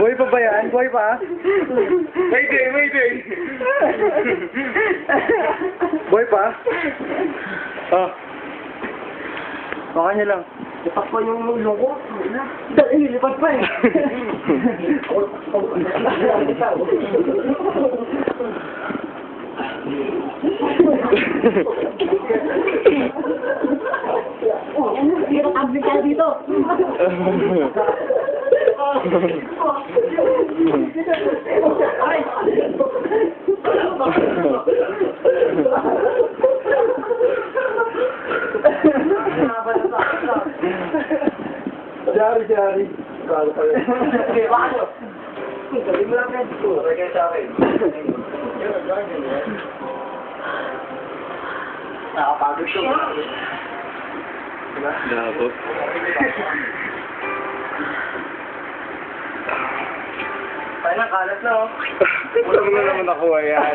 Buhay pa ba yan? Buhay pa? Mayday, mayday! Buhay pa? Oh. Baka niya lang. Lipat pa yung ulo ko. Dali, lipat pa eh. Hirap ka dito. Ay! Jari. Kala pa yun. Okay, bakit? Sabi mo lang yan. Sabi kayo sa akin. Nakapagod siya. Diba? Dabo. Tayo na, kalat na oh. Wala mo na naman nakuha yan.